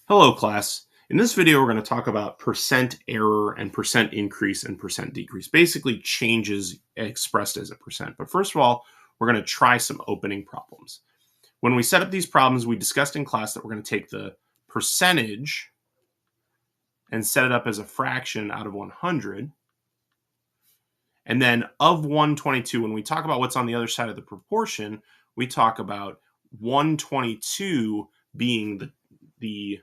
Hello, class. In this video, we're going to talk about percent error and percent increase and percent decrease. Basically, changes expressed as a percent. But first of all, we're going to try some opening problems. When we set up these problems, we discussed in class that we're going to take the percentage and set it up as a fraction out of 100. And then of 122, when we talk about what's on the other side of the proportion, we talk about 122 being the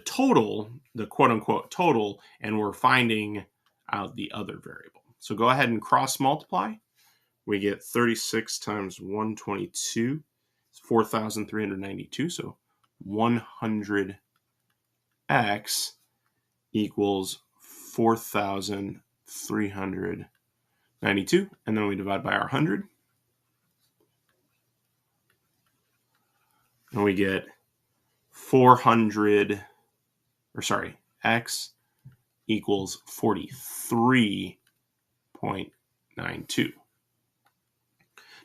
total, the quote unquote total, and we're finding out the other variable. So go ahead and cross multiply. We get 36 times 122 is 4,392. So 100x equals 4,392. And then we divide by our 100. And we get 400, or sorry, x equals 43.92.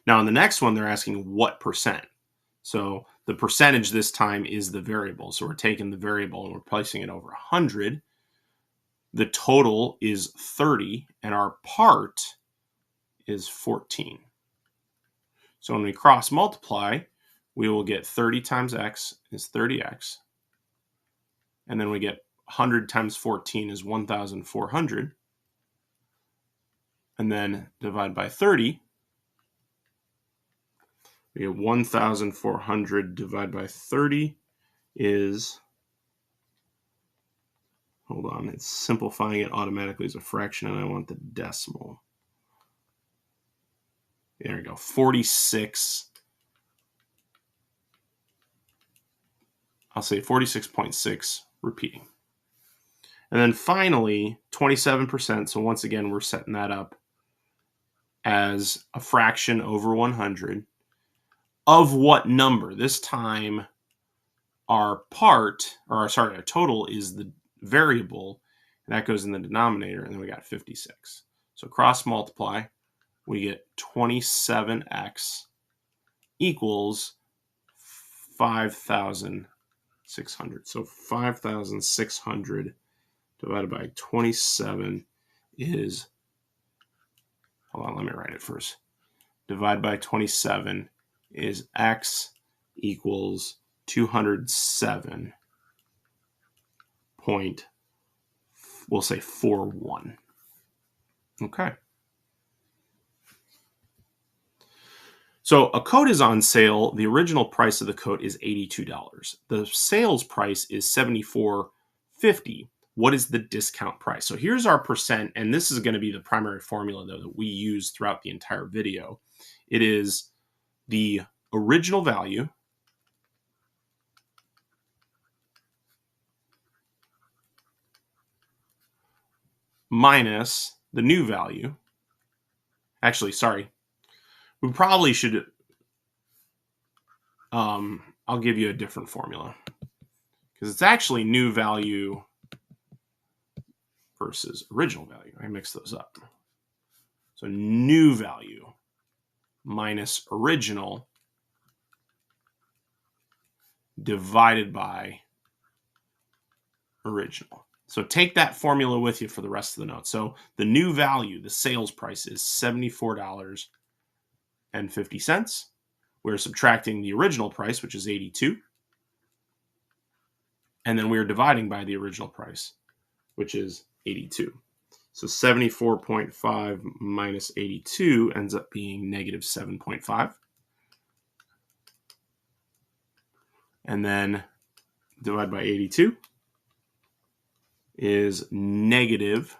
Now, in the next one, they're asking what percent. So the percentage this time is the variable. So we're taking the variable and we're placing it over 100. The total is 30, and our part is 14. So when we cross multiply, we will get 30 times x is 30x. And then we get 100 times 14 is 1,400. And then divide by 30. We get 1,400 divided by 30 is, hold on, it's simplifying it automatically as a fraction, and I want the decimal. There we go, 46. I'll say 46.6 repeating. And then finally, 27%. So once again, we're setting that up as a fraction over 100. Of what number? This time, our total is the variable, and that goes in the denominator, and then we got 56. So cross multiply, we get 27x equals 5,600. So 5,600 divided by 27 is, hold on, let me write it first. Divide by 27 is x equals 207 point, we'll say 41. Okay. So a coat is on sale. The original price of the coat is $82. The sales price is $74.50. What is the discount price? So here's our percent, and this is going to be the primary formula, though, that we use throughout the entire video. It is the original value minus the new value. Actually, sorry. We probably should, I'll give you a different formula, because it's actually new value versus original value. I mix those up. So new value minus original divided by original. So take that formula with you for the rest of the notes. So the new value, the sales price, is $74.50. We're subtracting the original price, which is 82. And then we're dividing by the original price, which is 82. So 74.5 minus 82 ends up being negative 7.5. And then divide by 82 is negative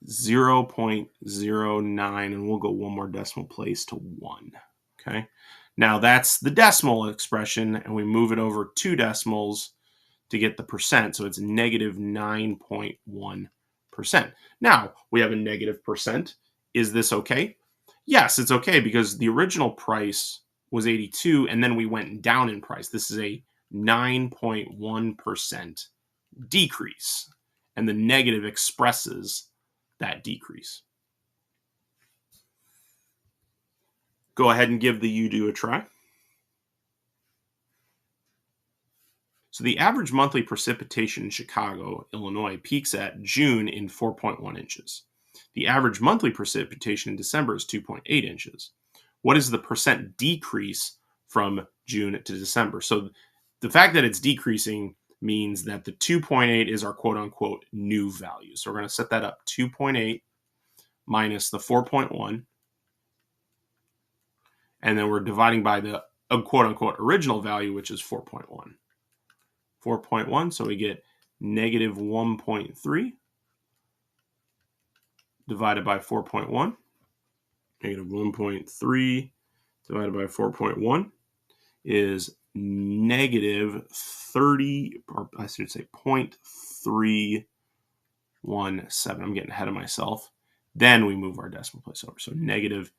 0.09, and we'll go one more decimal place to 1. Okay. Now that's the decimal expression, and we move it over 2 decimals to get the percent. So it's negative 9.1%. Now we have a negative percent. Is this okay? Yes, it's okay, because the original price was 82, and then we went down in price. This is a 9.1% decrease, and the negative expresses that decrease. Go ahead and give the you do a try. So the average monthly precipitation in Chicago, Illinois peaks at June in 4.1 inches. The average monthly precipitation in December is 2.8 inches. What is the percent decrease from June to December? So the fact that it's decreasing means that the 2.8 is our quote unquote new value. So we're going to set that up 2.8 minus the 4.1. And then we're dividing by the quote unquote original value, which is 4.1. 4.1, so we get negative 1.3 divided by 4.1. Negative 1.3 divided by 4.1 is negative 30, or I should say 0.317. I'm getting ahead of myself. Then we move our decimal place over. So negative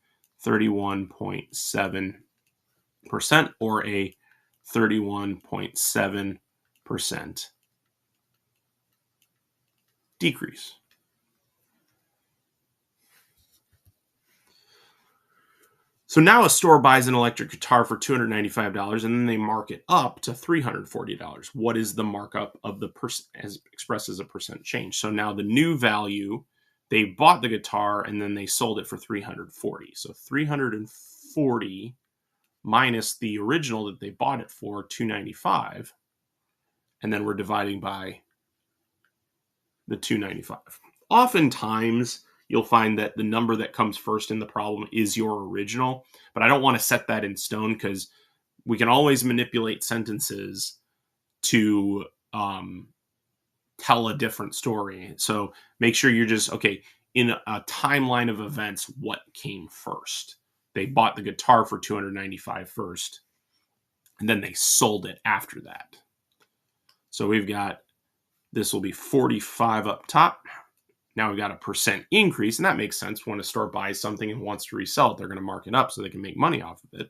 31.7%, or a 31.7% decrease. So now a store buys an electric guitar for $295 and then they mark it up to $340. What is the markup of the as expressed as a percent change? So now the new value, they bought the guitar and then they sold it for $340. So $340 minus the original that they bought it for, $295, and then we're dividing by the $295. Oftentimes, you'll find that the number that comes first in the problem is your original, but I don't want to set that in stone because we can always manipulate sentences to tell a different story. So make sure you're just, okay, in a timeline of events, what came first? They bought the guitar for $295 first, and then they sold it after that. So we've got, this will be 45 up top. Now we've got a percent increase, and that makes sense. When a store buys something and wants to resell it, they're going to mark it up so they can make money off of it.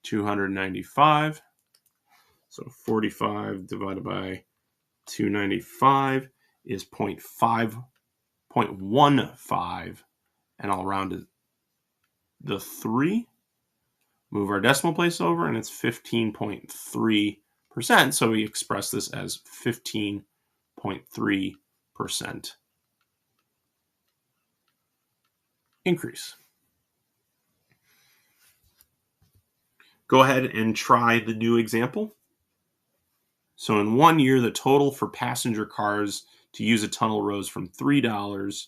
295. So 45 divided by 295 is 0.15, and I'll round it the 3. Move our decimal place over, and it's 15.3%. So we express this as 15.3% increase. Go ahead and try the new example. So in 1 year, the total for passenger cars to use a tunnel rose from $3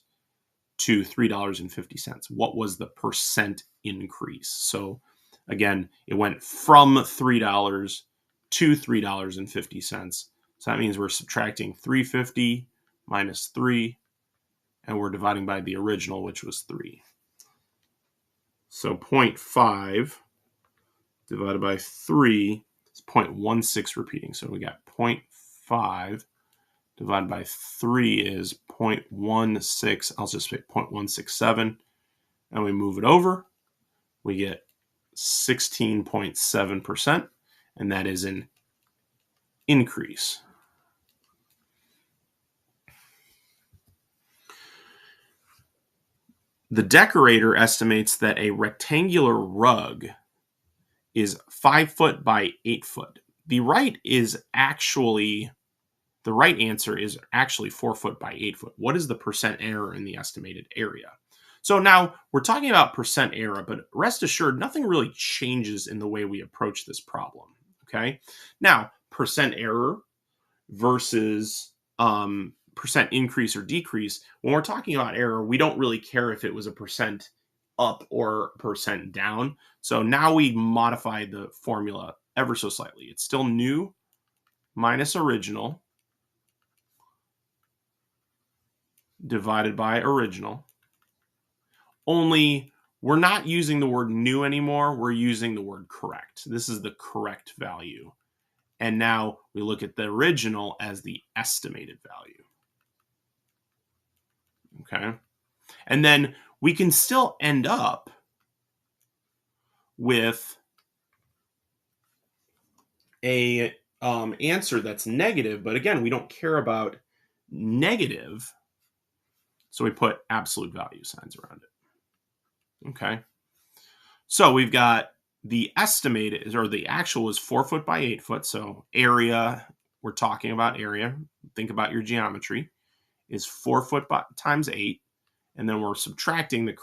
to $3.50. What was the percent increase? So again, it went from $3 to $3.50. So that means we're subtracting 350 minus 3, and we're dividing by the original, which was 3. So 0.5 divided by 3 is 0.16 repeating. So we got 0.5 divided by 3 is 0.16. I'll just say 0.167. And we move it over. We get 16.7%. And that is an increase. The decorator estimates that a rectangular rug is 5 foot by 8 foot. The right answer is actually 4 foot by 8 foot. What is the percent error in the estimated area? So now we're talking about percent error, but rest assured, nothing really changes in the way we approach this problem. Okay. Now, percent error versus percent increase or decrease. When we're talking about error, we don't really care if it was a percent up or percent down. So now we modify the formula ever so slightly. It's still new minus original divided by original. Only we're not using the word new anymore. We're using the word correct. This is the correct value. And now we look at the original as the estimated value. Okay. And then we can still end up with a answer that's negative, but again, we don't care about negative, so we put absolute value signs around it. Okay, so we've got the estimated, or the actual, was 4 foot by 8 foot. So area, we're talking about area. Think about your geometry, is 4 foot by, times 8. And then we're subtracting the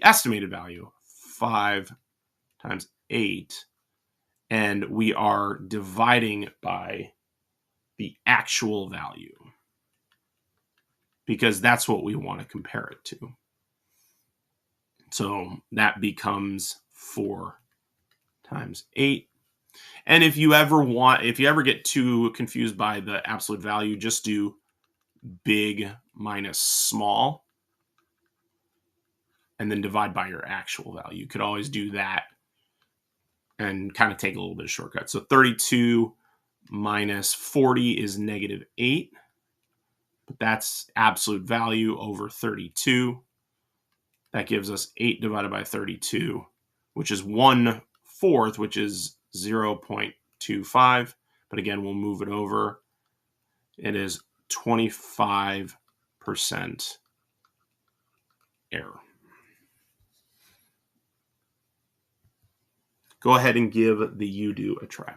estimated value, 5 times 8. And we are dividing by the actual value, because that's what we want to compare it to. So that becomes 4 times 8. And if you ever get too confused by the absolute value, just do big minus small and then divide by your actual value. You could always do that and kind of take a little bit of shortcut. So 32 minus 40 is -8, but that's absolute value over 32. That gives us 8 divided by 32, which is 1/4, which is 0.25. But again, we'll move it over. It is 25% error. Go ahead and give the you do a try.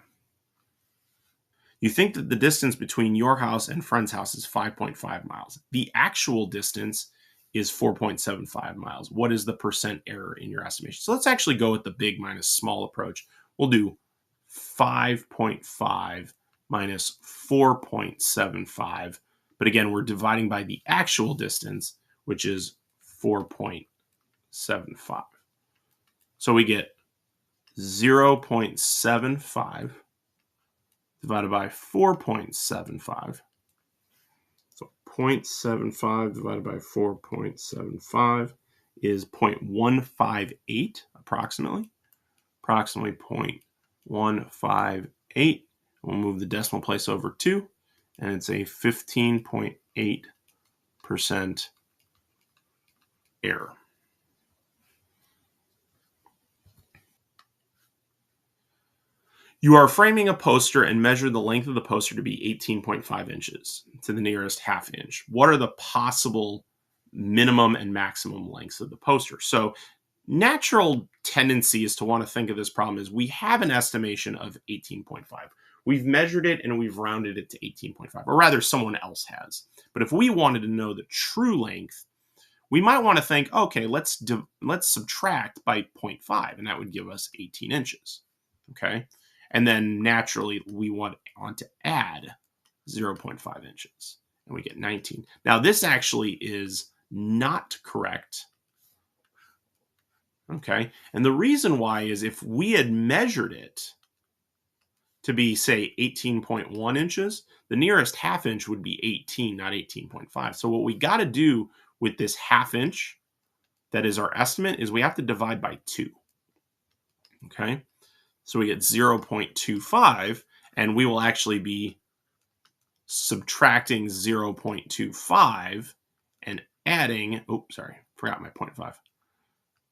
You think that the distance between your house and friend's house is 5.5 miles. The actual distance is 4.75 miles. What is the percent error in your estimation? So let's actually go with the big minus small approach. We'll do 5.5 minus 4.75. But again, we're dividing by the actual distance, which is 4.75. So we get 0.75 divided by 4.75. So 0.75 divided by 4.75 is 0.158 approximately. Approximately 0.158. We'll move the decimal place over 2, and it's a 15.8% error. You are framing a poster and measure the length of the poster to be 18.5 inches to the nearest half inch. What are the possible minimum and maximum lengths of the poster? So natural tendency is to want to think of this problem as we have an estimation of 18.5. We've measured it and we've rounded it to 18.5, or rather someone else has. But if we wanted to know the true length, we might want to think, okay, let's subtract by 0.5, and that would give us 18 inches. Okay. And then naturally, we want to add 0.5 inches, and we get 19. Now, this actually is not correct. Okay. And the reason why is if we had measured it to be, say, 18.1 inches, the nearest half inch would be 18, not 18.5. So what we got to do with this half inch, that is our estimate, is we have to divide by 2. Okay. So we get 0.25, and we will actually be subtracting 0.25 and adding, forgot my 0.5.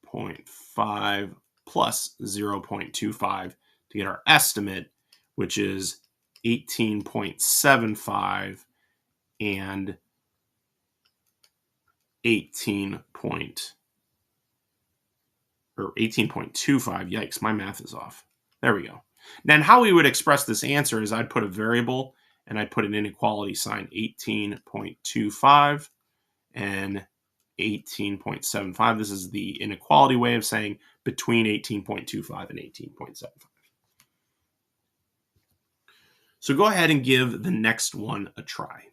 0.5 plus 0.25 to get our estimate, which is 18.75 and 18.25. Yikes, my math is off. There we go. Then how we would express this answer is I'd put a variable and I'd put an inequality sign, 18.25 and 18.75. This is the inequality way of saying between 18.25 and 18.75. So go ahead and give the next one a try.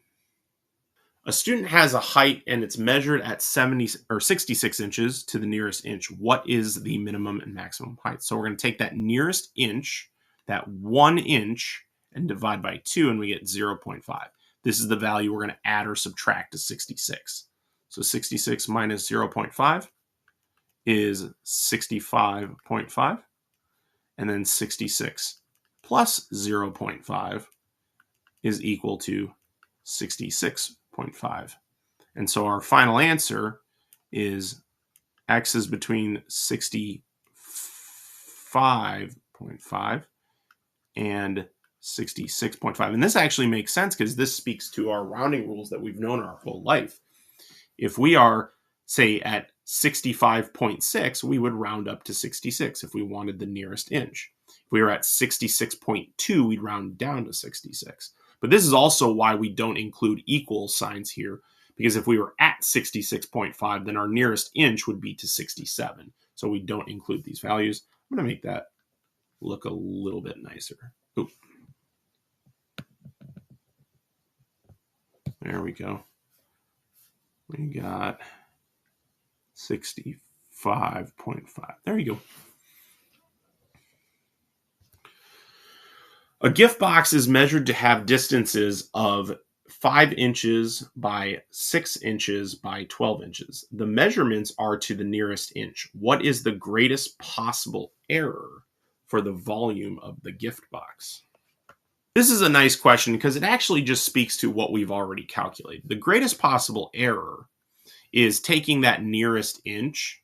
A student has a height and it's measured at 66 inches to the nearest inch. What is the minimum and maximum height? So we're going to take that nearest inch, that 1 inch, and divide by 2, and we get 0.5. This is the value we're going to add or subtract to 66. So 66 minus 0.5 is 65.5. And then 66 plus 0.5 is equal to 66.5. And so our final answer is x is between 65.5 and 66.5. And this actually makes sense because this speaks to our rounding rules that we've known our whole life. If we are, say, at 65.6, we would round up to 66 if we wanted the nearest inch. If we were at 66.2, we'd round down to 66. But this is also why we don't include equal signs here, because if we were at 66.5, then our nearest inch would be to 67. So we don't include these values. I'm going to make that look a little bit nicer. Ooh. There we go. We got 65.5. There you go. A gift box is measured to have distances of 5 inches by 6 inches by 12 inches. The measurements are to the nearest inch. What is the greatest possible error for the volume of the gift box? This is a nice question because it actually just speaks to what we've already calculated. The greatest possible error is taking that nearest inch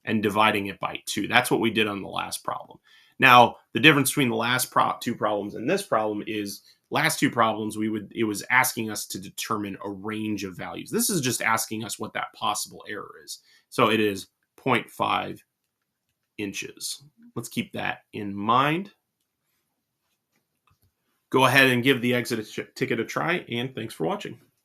and dividing it by 2. That's what we did on the last problem. Now, the difference between the last two problems and this problem is last two problems, it was asking us to determine a range of values. This is just asking us what that possible error is. So it is 0.5 inches. Let's keep that in mind. Go ahead and give the exit ticket a try, and thanks for watching.